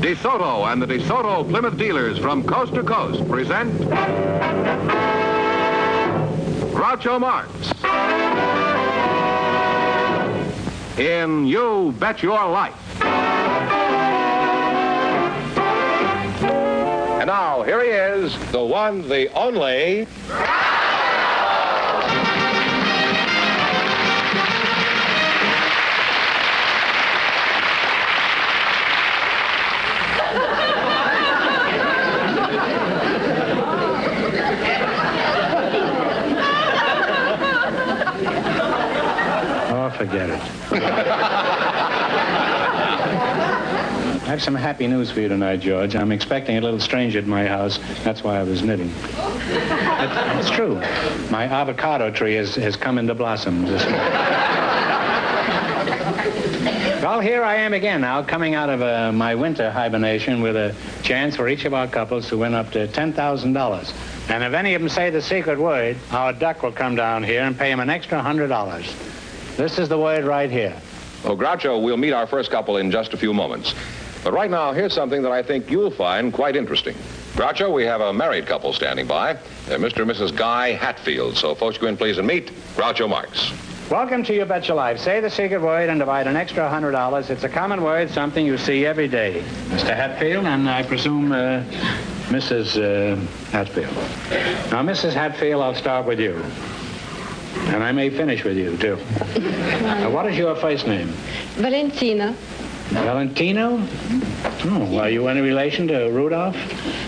DeSoto and the DeSoto Plymouth dealers from coast to coast present Groucho Marx in You Bet Your Life. And now, here he is, the one, the only... Forget it. I have some happy news for you tonight, George. I'm expecting a little stranger at my house. That's why I was knitting. It's true. My avocado tree has come into blossom this morning. Well, here I am again now, coming out of my winter hibernation with a chance for each of our couples to win up to $10,000. And if any of them say the secret word, our duck will come down here and pay them an extra $100. This is the word right here. Oh, Groucho, we'll meet our first couple in just a few moments. But right now, here's something that I think you'll find quite interesting. Groucho, we have a married couple standing by. They're Mr. and Mrs. Guy Hatfields. So, folks, go in, please, and meet Groucho Marx. Welcome to You Bet Your Life. Say the secret word and divide an extra $100. It's a common word, something you see every day. Mr. Hatfield, and I presume Mrs. Hatfield. Now, Mrs. Hatfield, I'll start with you. And I may finish with you, too. What is your first name? Valentina. Valentino? Oh, are you any relation to Rudolph?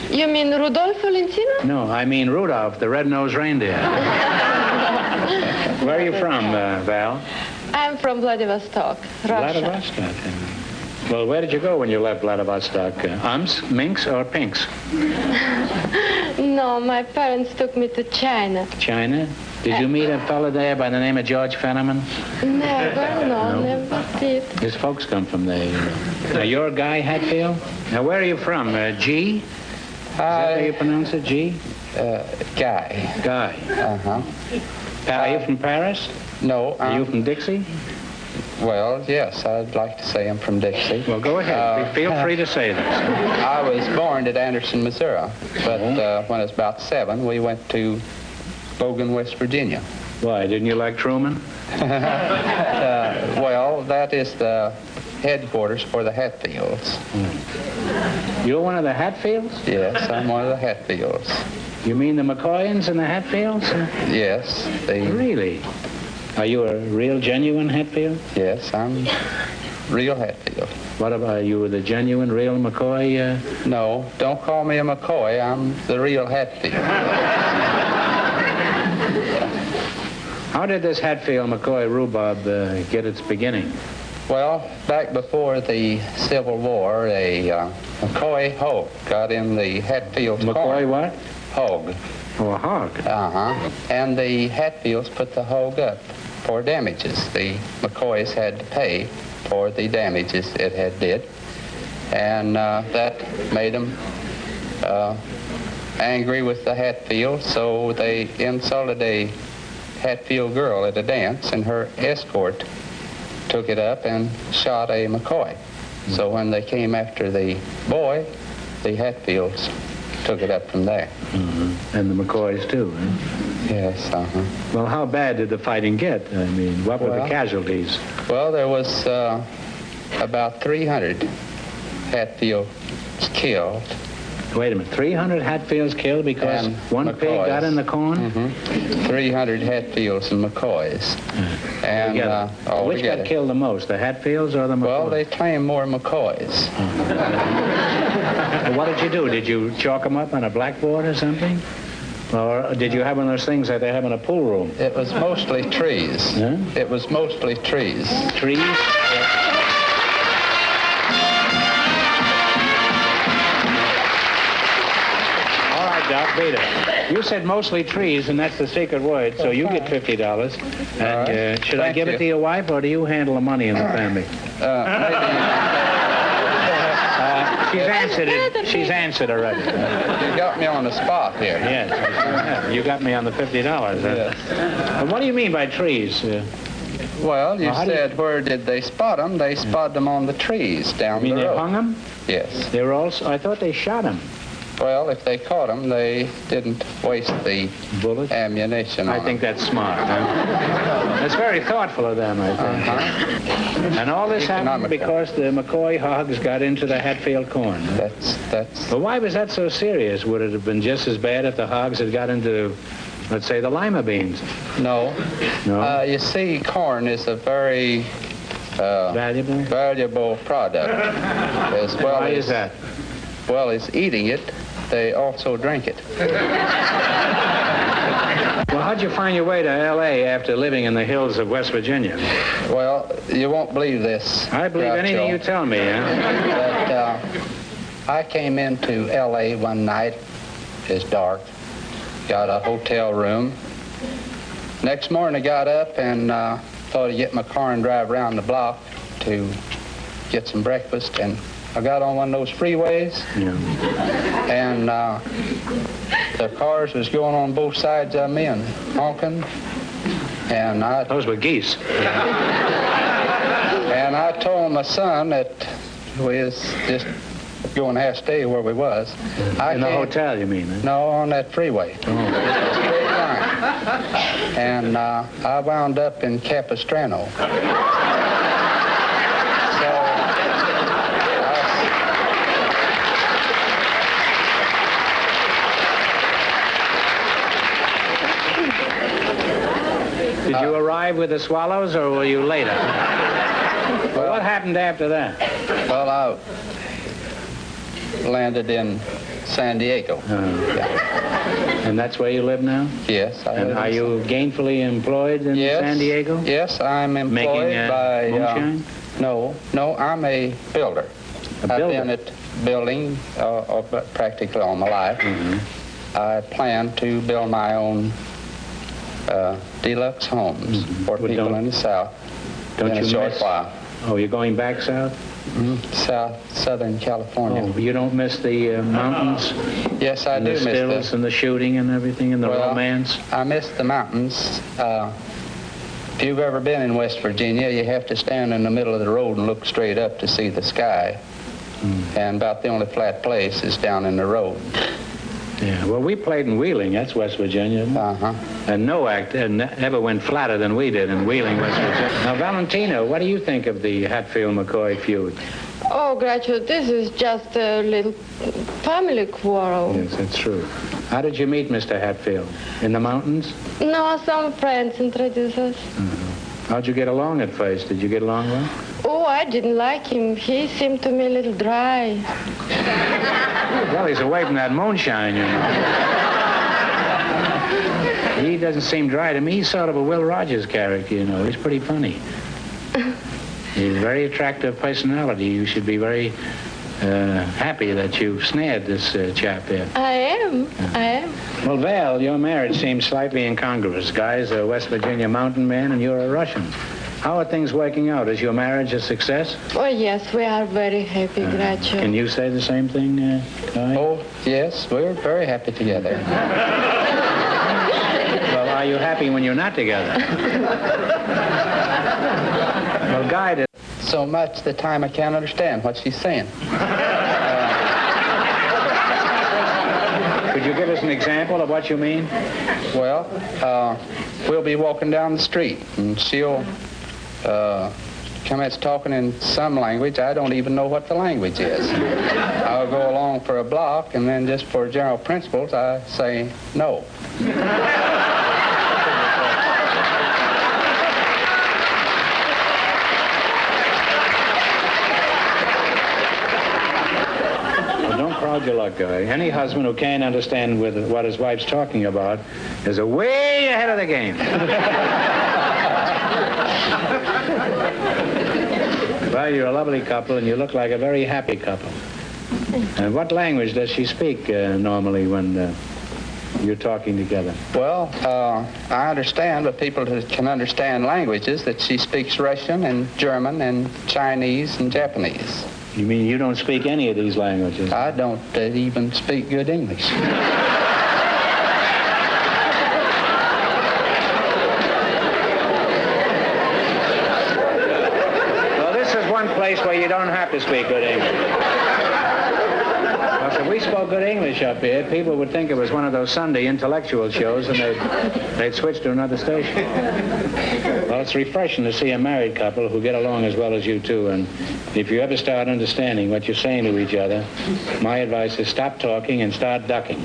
You mean Rudolph Valentino? No, I mean Rudolph, the red-nosed reindeer. Where are you from, Val? I'm from Vladivostok, Russia. Vladivostok. Well, where did you go when you left Vladivostok? Minks, or Pinks? No, my parents took me to China. China? Did you meet a fellow there by the name of George Fenneman? Never, no, never did. His folks come from there, you know. Now, you're a Guy Hatfield? Now, where are you from? G? Is that how you pronounce it, G? Guy. Guy. Uh-huh. Are you from Paris? No. Are you from Dixie? Well, yes, I'd like to say I'm from Dixie. Well, go ahead. Feel free to say this. I was born at Anderson, Missouri, but when I was about 7, we went to Logan, West Virginia. Why, didn't you like Truman? Well, that is the headquarters for the Hatfields. You're one of the Hatfields? Yes, I'm one of the Hatfields. You mean the McCoyans and the Hatfields? Yes. Really? Are you a real, genuine Hatfield? Yes, I'm real Hatfield. What about you, the genuine, real McCoy? No, don't call me a McCoy. I'm the real Hatfield. How did this Hatfield-McCoy rhubarb get its beginning? Well, back before the Civil War, a McCoy hog got in the Hatfields' McCoy corn. what? Hog. Oh, a hog. Uh-huh. And the Hatfields put the hog up for damages. The McCoys had to pay for the damages it had did. And that made them angry with the Hatfields, so they insulted a Hatfield girl at a dance, and her escort took it up and shot a McCoy. So when they came after the boy, the Hatfields took it up from there. Mm-hmm. And the McCoys, too, huh? Yes, uh-huh. Well, how bad did the fighting get? I mean, what were the casualties? Well, there was about 300 Hatfields killed. Wait a minute, 300 Hatfields killed because one McCoys. pig got in the corn? Mm-hmm. 300 Hatfields and McCoys. And which got killed the most, the Hatfields or the McCoys? Well, they claim more McCoys. What did you do? Did you chalk them up on a blackboard or something? Or did you have one of those things that they have in a pool room? It was mostly trees. Huh? It was mostly trees. Trees? All right, Doc, beat it. You said mostly trees, and that's the secret word, so you get $50. And should I give it to your wife, or do you handle the money in the family? She's answered already. You got me on the spot here. Yes, you got me on the $50. Yes. What do you mean by trees? Well, you said where did they spot them? They spotted them on the trees down the road. You mean they hung them? Yes. They were also, I thought they shot them. Well, if they caught them, they didn't waste the bullet ammunition. I think that's smart. Huh? That's very thoughtful of them, I think. And all this happened because the McCoy hogs got into the Hatfield corn. Huh? That's. But why was that so serious? Would it have been just as bad if the hogs had got into, let's say, the lima beans? No. No. You see, corn is a very valuable product. As well why as, is that? Well as eating it, they also drink it. Well, how'd you find your way to L.A. after living in the hills of West Virginia? Well, you won't believe this. I believe anything you tell me, But I came into L.A. one night. It's dark. Got a hotel room. Next morning I got up and thought I'd get my car and drive around the block to get some breakfast. And I got on one of those freeways, and the cars was going on both sides of me and honking, and those were geese. And I told my son that we was just going to have to stay where we was. In the hotel, you mean? Huh? No, on that freeway. Oh. Straight line. And I wound up in Capistrano. Did you arrive with the Swallows, or were you later? Well, what happened after that? Well, I landed in San Diego. And that's where you live now? Yes. And are you gainfully employed in San Diego? Yes, I'm employed by... moonshine? No, I'm a builder. A builder? I've been at building practically all my life. Mm-hmm. I plan to build my own deluxe homes for people in the South in a short while. Oh, you're going back south? Southern California. Oh, you don't miss the mountains? Yes, I do miss the stills and the shooting and everything and the romance? I miss the mountains. If you've ever been in West Virginia, you have to stand in the middle of the road and look straight up to see the sky. And about the only flat place is down in the road. Yeah, well, we played in Wheeling. That's West Virginia. And no act ever went flatter than we did in Wheeling, West Virginia. Now, Valentino, what do you think of the Hatfield-McCoy feud? Oh, Groucho, this is just a little family quarrel. Yes, that's true. How did you meet Mr. Hatfield? In the mountains? No, some friends introduced us. How'd you get along at first? Did you get along well? Oh, I didn't like him. He seemed to me a little dry. Well, he's away from that moonshine, you know. He doesn't seem dry to me. He's sort of a Will Rogers character, you know. He's pretty funny. He's a very attractive personality. You should be very happy that you've snared this chap there. I am. Well, Val, your marriage seems slightly incongruous. Guy's a West Virginia mountain man, and you're a Russian. How are things working out? Is your marriage a success? Oh, yes, we are very happy, Groucho. Can you say the same thing, Guy? Oh, yes, we're very happy together. Well, are you happy when you're not together? Well, Guy did. So much the time I can't understand what she's saying. Could you give us an example of what you mean? Well, we'll be walking down the street, and she'll commence talking in some language. I don't even know what the language is. I'll go along for a block, and then just for general principles, I say no. Your luck, Guy. Any husband who can't understand what his wife's talking about is way ahead of the game. Well, you're a lovely couple, and you look like a very happy couple. And what language does she speak normally when you're talking together? Well, I understand, but people who can understand languages, that she speaks Russian and German and Chinese and Japanese. You mean you don't speak any of these languages? I don't even speak good English. place where you don't have to speak good English. Well, if we spoke good English up here, people would think it was one of those Sunday intellectual shows, and they'd switch to another station. Well, it's refreshing to see a married couple who get along as well as you two, and if you ever start understanding what you're saying to each other, my advice is stop talking and start ducking.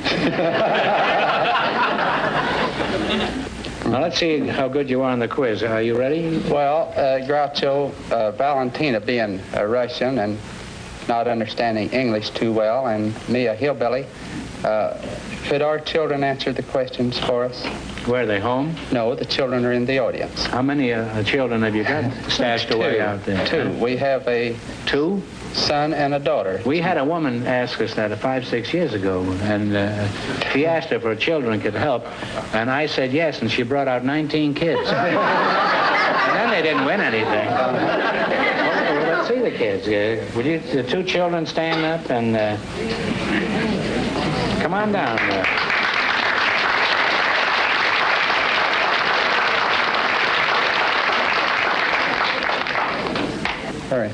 Now, let's see how good you are on the quiz. Are you ready? Well, Groucho, Valentina being a Russian and not understanding English too well, and me a hillbilly, could our children answer the questions for us? Where are they, home? No, the children are in the audience. How many children have you got stashed away out there? Two. We have a son and a daughter. We had a woman ask us that 5, 6 years ago, and she asked if her children could help, and I said yes, and she brought out 19 kids. And then they didn't win anything. Well, let's see the kids. Would you, the two children stand up and come on down. Hurry.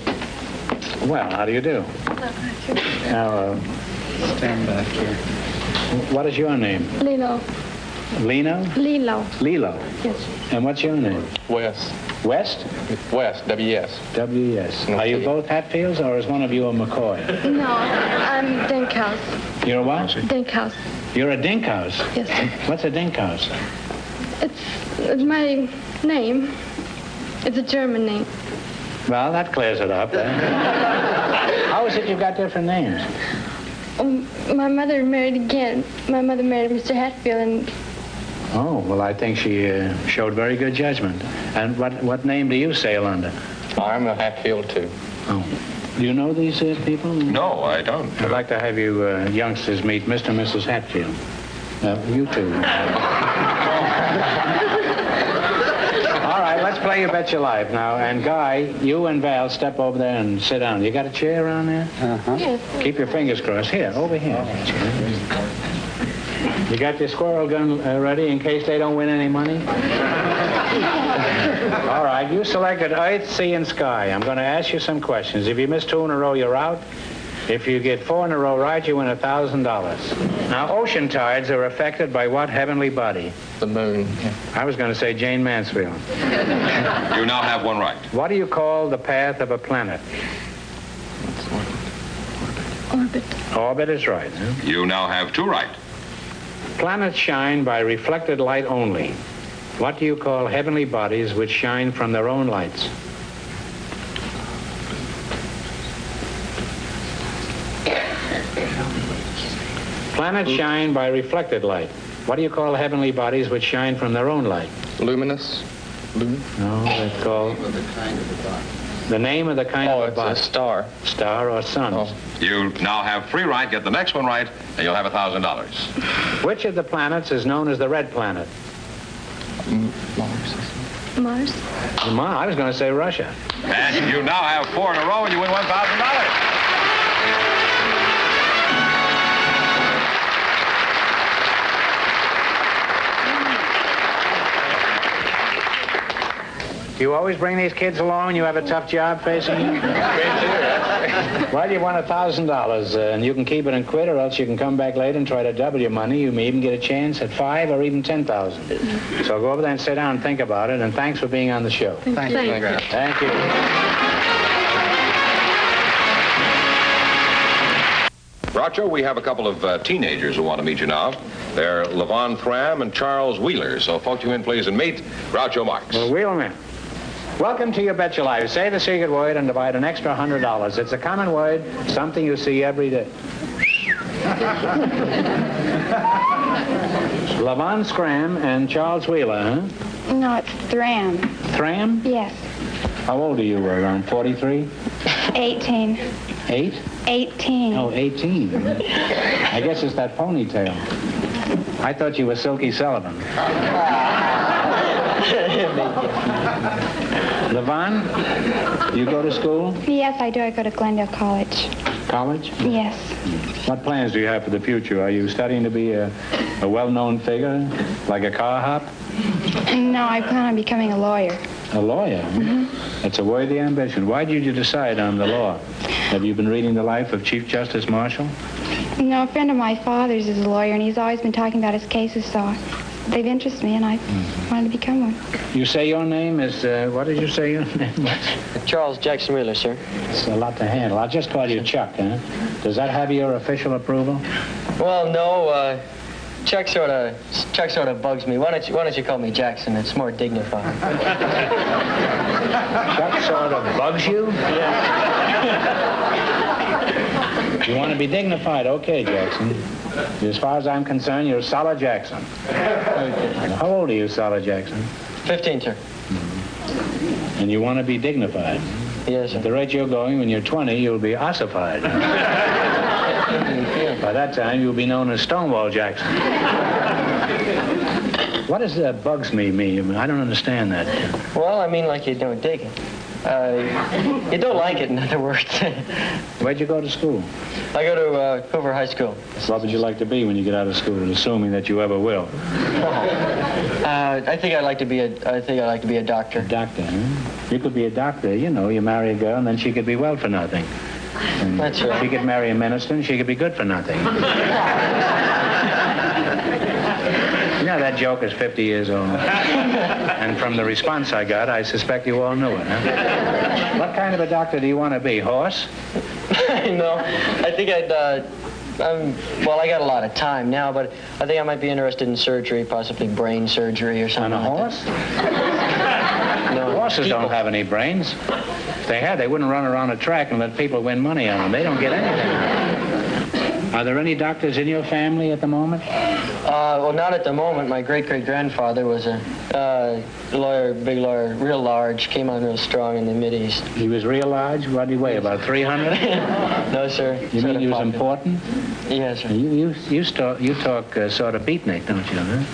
Well, how do you do? Now, Stand back here. what is your name? Lilo. Lino? Lilo. Lilo. Yes. And what's your name? West. West? West, W-S. W-S. Are you both Hatfields, or is one of you a McCoy? No, I'm Dinkhouse. You're a what? Dinkhouse. You're a Dinkhouse? Yes. What's a Dinkhouse? It's my name. It's a German name. Well, that clears it up. How is it you got different names? My mother married again. My mother married Mr. Hatfield, and Oh, well, I think she showed very good judgment. And what name do you sail under? I'm a Hatfield, too. Oh. Do you know these people? No, I don't. I'd like to have you youngsters meet Mr. and Mrs. Hatfield. You two. All right, let's play You Bet Your Life now. And Guy, you and Val step over there and sit down. You got a chair around there? Uh-huh. yes. Keep your fingers crossed. Here, over here. You got your squirrel gun ready in case they don't win any money? All right, you selected Earth, Sea, and Sky. I'm going to ask you some questions. If you miss 2 in a row, you're out. If you get 4 in a row right, you win $1,000. Now, ocean tides are affected by what heavenly body? The moon. I was going to say Jane Mansfield. You now have one right. What do you call the path of a planet? Orbit. Orbit is right. Huh? You now have 2 right. Planets shine by reflected light only. What do you call heavenly bodies which shine from their own lights? Planets shine by reflected light. What do you call heavenly bodies which shine from their own light? Luminous. No, that's called the name of the kind of a it's body. a star. Star or sun. Oh. You now have 3 right. Get the next one right, and you'll have $1,000. Which of the planets is known as the red planet? Mars. I was going to say Russia. And you now have 4 in a row, and you win $1,000. Do you always bring these kids along when you have a tough job facing you? Well, you won $1,000, and you can keep it and quit, or else you can come back later and try to double your money. You may even get a chance at 5 or even 10,000. So go over there and sit down and think about it, and thanks for being on the show. Thank you. Thank you. Groucho, we have a couple of teenagers who want to meet you now. They're Levon Thram and Charles Wheeler. So folks, you in, please, and meet Groucho Marx. Well, Wheelman. Welcome to You Bet Your Life. Say the secret word and divide an extra $100. It's a common word, something you see every day. Levon Scram and Charles Wheeler, huh? No, it's Thram. Thram? Yes. How old are you? Around 43? 18. 8? 18. Oh, 18. I guess it's that ponytail. I thought you were Silky Sullivan. Levon, you go to school? Yes, I do. I go to Glendale College. College? Yes. What plans do you have for the future? Are you studying to be a well-known figure, like a car hop? No, I plan on becoming a lawyer. A lawyer? That's a worthy ambition. Why did you decide on the law? Have you been reading the life of Chief Justice Marshall? No, a friend of my father's is a lawyer, and he's always been talking about his cases, so they've interested me, and I wanted to become one. You say your name is, what did you say your name was? Charles Jackson Wheeler, sir. It's a lot to handle. I'll just call you Chuck, huh? Does that have your official approval? Well, no, Chuck sort of bugs me. Why don't you call me Jackson? It's more dignified. Chuck sort of bugs you? You want to be dignified? Okay, Jackson. As far as I'm concerned, you're Solid Jackson. How old are you, Solid Jackson? 15, sir. And you want to be dignified? Yes, sir. At the rate you're going, when you're 20, you'll be ossified. By that time, you'll be known as Stonewall Jackson. What does bugs me mean? I don't understand that. Well, I mean like you don't dig it. You don't like it, in other words. Where'd you go to school? I go to Hoover High School. What would you like to be when you get out of school, assuming that you ever will? I think I'd like to be a doctor. A doctor, huh? You could be a doctor, you know. You marry a girl, and then she could be well for nothing. And That's right. she could marry a minister, and she could be good for nothing. You know, that joke is 50 years old. And from the response I got, I suspect you all knew it, huh? What kind of a doctor do you want to be? Horse? No, I think well, I got a lot of time now, but I think I might be interested in surgery, possibly brain surgery or something. On a like horse? That. No, Horses don't have any brains. If they had, they wouldn't run around a track and let people win money on them. They don't get anything. Are there any doctors in your family at the moment? Well, not at the moment. My great-great-grandfather was a lawyer, big lawyer, real large, came on real strong in the Mideast. He was real large? What did he weigh, about 300? No, sir. You mean he was important? Yes, sir. You talk sort of beatnik, don't you, huh?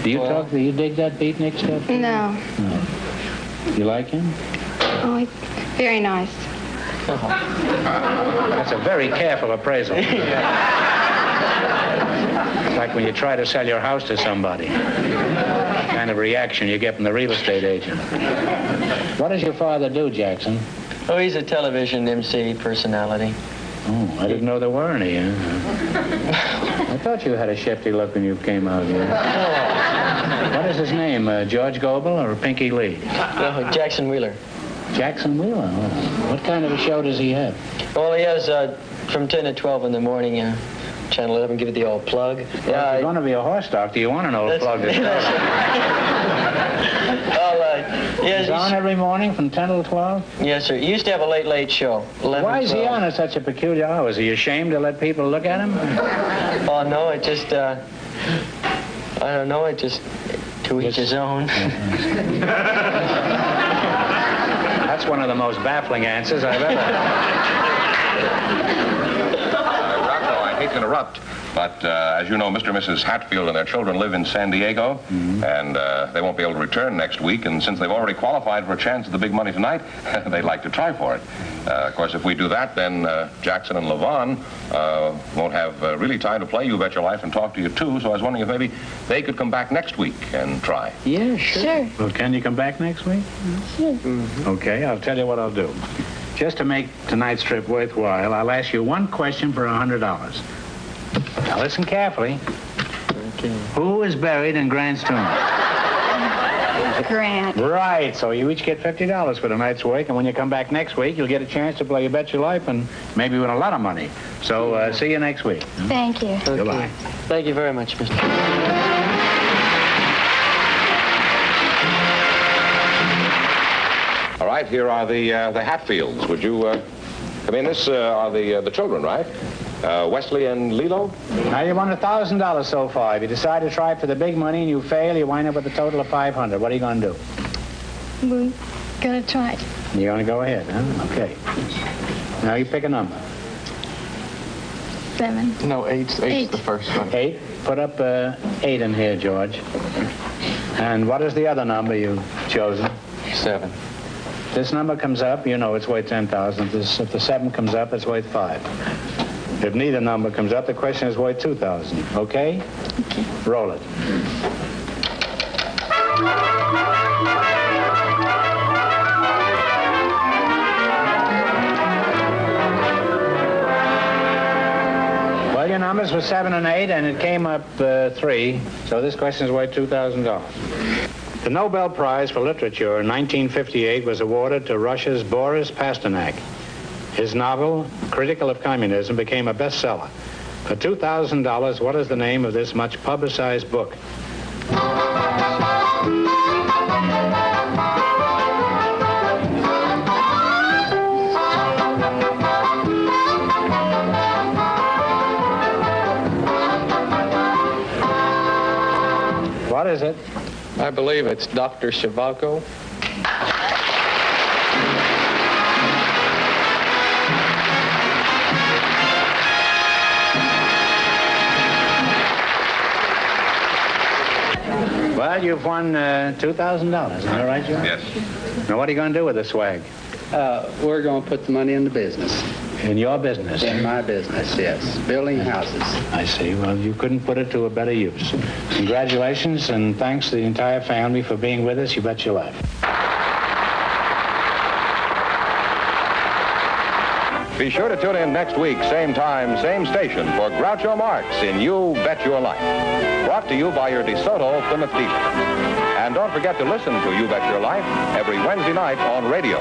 Do you dig that beatnik stuff? No. No. You like him? Oh, he's very nice. That's a very careful appraisal. It's like when you try to sell your house to somebody. The kind of reaction you get from the real estate agent. What does your father do, Jackson? Oh, he's a television MC personality. Oh, I didn't know there were any, huh? I thought you had a shifty look when you came out here. What is his name, George Goebel or Pinky Lee? No, Jackson Wheeler. Jackson Wheeler? Oh. What kind of a show does he have? Well, he has from 10 to 12 in the morning, Channel 11, give it the old plug. Well, if you're going to be a horse doctor, you want an old plug to start. He's on every morning from 10 till 12? Yes, sir. He used to have a late show. 11, Why is 12. he on at such a peculiar hour? Is he ashamed to let people look at him? Oh, no, it just, I don't know, it just, to each his own. That's one of the most baffling answers I've ever heard. Rocco, I hate to interrupt, but as you know, Mr. and Mrs. Hatfield and their children live in San Diego, and they won't be able to return next week, and since they've already qualified for a chance at the big money tonight, they'd like to try for it. Of course, if we do that, then Jackson and Levon won't have really time to play You Bet Your Life and talk to you, too, so I was wondering if maybe they could come back next week and try. Yeah, sure. Well, can you come back next week? Sure. Okay, I'll tell you what I'll do. Just to make tonight's trip worthwhile, I'll ask you one question for $100. Now listen carefully. Okay. Who is buried in Grant's tomb? Grant. Right, so you each get $50 for tonight's work, and when you come back next week, you'll get a chance to play You Bet Your Life and maybe win a lot of money. So see you next week. Thank you. Okay. Goodbye. Thank you very much, Mr. All right, here are the Hatfields. Would you come in? This are the children, right? Wesley and Lilo? Now you won $1,000 so far. If you decide to try for the big money and you fail, you wind up with a total of $500. What are you going to do? We're gonna try it. You're going to go ahead, huh? Okay. Now you pick a number. 7. No, eight's the first one. 8. Put up 8 in here, George. And what is the other number you've chosen? 7. This number comes up, you know it's worth 10,000. If the 7 comes up, it's worth 5. If neither number comes up, the question is worth 2,000. Okay? Okay. Roll it. numbers were 7 and 8, and it came up 3. So this question is worth $2,000. The Nobel Prize for Literature in 1958 was awarded to Russia's Boris Pasternak. His novel, Critical of Communism, became a bestseller. For $2,000, what is the name of this much publicized book? What is it? I believe it's Dr. Shivago. Well, you've won $2,000. Am I right, Joe? Yes. Now, what are you going to do with the swag? We're going to put the money in the business. In your business? In my business, yes. Building houses. I see. Well, you couldn't put it to a better use. Congratulations, and thanks to the entire family for being with us. You bet your life. Be sure to tune in next week, same time, same station, for Groucho Marx in You Bet Your Life. Brought to you by your DeSoto Plymouth dealer. And don't forget to listen to You Bet Your Life every Wednesday night on radio.